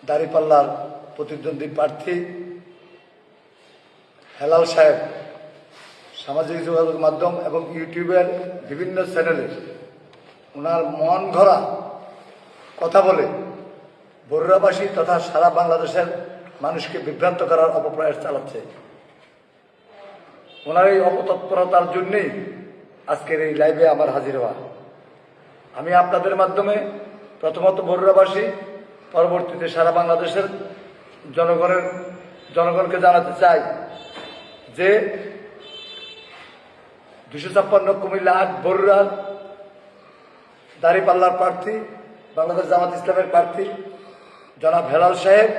দাঁড়িপাল্লার প্রতিদ্বন্দ্বী প্রার্থী হেলাল সাহেব সামাজিক যোগাযোগ মাধ্যম এবং ইউটিউবের বিভিন্ন চ্যানেলে ওনার মন ঘোরা কথা বলে বরুড়াবাসী তথা সারা বাংলাদেশের মানুষকে বিভ্রান্ত করার অপপ্রয়াস চালাচ্ছে। ওনার এই অপতৎপরতার জন্যেই আজকের এই লাইভে আমার হাজির হওয়া। আমি আপনাদের মাধ্যমে প্রথমত বরুড়াবাসী, পরবর্তীতে সারা বাংলাদেশের জনগণকে জানাতে চাই যে 256 কুমিল্লা 8 বরুড়ার দাঁড়িপাল্লার প্রার্থী, বাংলাদেশ জামাত ইসলামের প্রার্থী জনাব হেলাল সাহেব,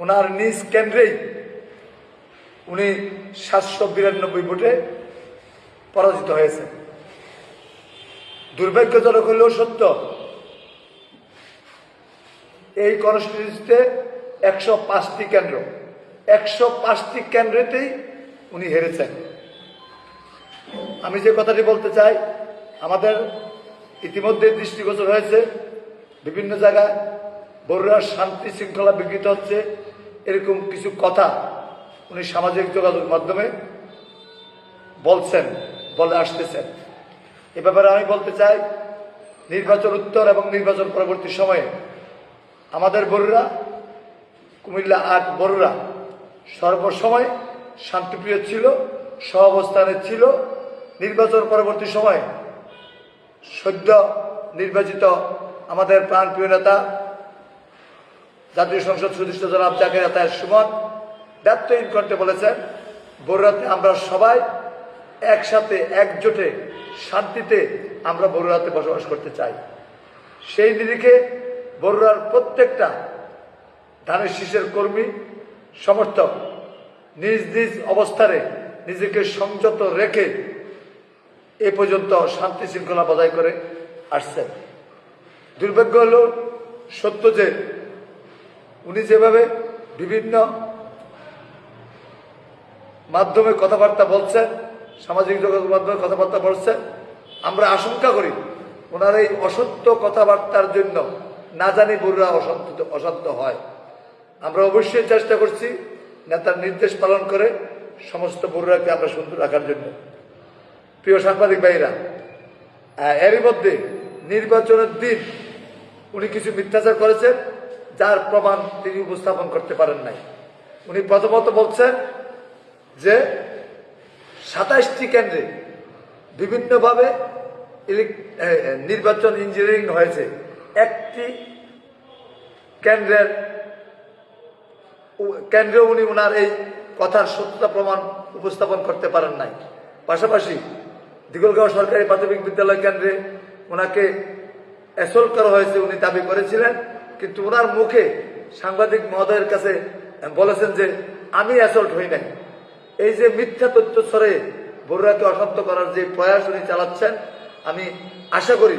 ওনার নিজ কেন্দ্রেই উনি 792 ভোটে পরাজিত হয়েছে। দুর্ভাগ্যজনক হলেও সত্য, এই কনস্টিটিউন্সিতে 105টি কেন্দ্র, 105টি কেন্দ্রেতেই উনি হেরেছেন। আমি যে কথাটি বলতে চাই, আমাদের ইতিমধ্যে দৃষ্টিগোচর হয়েছে বিভিন্ন জায়গায় বরুড়ার শান্তি শৃঙ্খলা বিঘ্নিত হচ্ছে, এরকম কিছু কথা উনি সামাজিক যোগাযোগ মাধ্যমে বলে আসতেছেন। এ ব্যাপারে আমি বলতে চাই, নির্বাচন উত্তর এবং নির্বাচন পরবর্তী সময়ে আমাদের বরুড়া, কুমিল্লা 8 বরুড়া সর্বসময় শান্তিপ্রিয় ছিল, সহাবস্থানে ছিল। নির্বাচন পরবর্তী সময়ে সদ্য নির্বাচিত আমাদের প্রাণপ্রিয় নেতা জাতীয় সংসদ সদস্য জনাব জাকের আতায়ের সুমন ব্যর্থহীন কণ্ঠে বলেছেন, বরুড়াতে আমরা সবাই একসাথে একজোটে শান্তিতে আমরা বরুড়াতে বসবাস করতে চাই। সেই নিরিখে বরুড়ার প্রত্যেকটা ধানের শীষের কর্মী সমর্থক নিজ নিজ অবস্থানে নিজেকে সংযত রেখে এ পর্যন্ত শান্তি শৃঙ্খলা বজায় করে আসছেন। দুর্ভাগ্য হল সত্য যে উনি যেভাবে বিভিন্ন মাধ্যমে কথাবার্তা বলছেন, সামাজিক যোগাযোগ মাধ্যমে কথাবার্তা বলছেন, আমরা আশঙ্কা করি ওনার এই অসত্য কথাবার্তার জন্য না জানি বরুড়া অশান্ত হয়। আমরা অবশ্যই চেষ্টা করছি নেতার নির্দেশ পালন করে সমস্ত বরুড়াকে আমরা সুন্দর রাখার জন্য। প্রিয় সাংবাদিক ভাইরা, এরই মধ্যে নির্বাচনের দিন উনি কিছু মিথ্যাচার করেছেন, যার প্রমাণ তিনি উপস্থাপন করতে পারেন নাই। উনি প্রথমত বলছেন যে 27টি কেন্দ্রে বিভিন্নভাবে নির্বাচন ইঞ্জিনিয়ারিং হয়েছে, একটি কেন্দ্রে উনি ওনার এই কথার সত্যতা প্রমাণ উপস্থাপন করতে পারেন নাই। পাশাপাশি দিগলগাঁও সরকারি প্রাথমিক বিদ্যালয় কেন্দ্রে ওনাকে অ্যাসল্ট করা হয়েছে উনি দাবি করেছিলেন, কিন্তু ওনার মুখে সাংবাদিক মহোদয়ের কাছে বলেছেন যে আমি অ্যাসল্ট হই নাই। এই যে মিথ্যা তথ্য ছড়ে বরুড়াকে অশান্ত করার যে প্রয়াস উনি চালাচ্ছেন, আমি আশা করি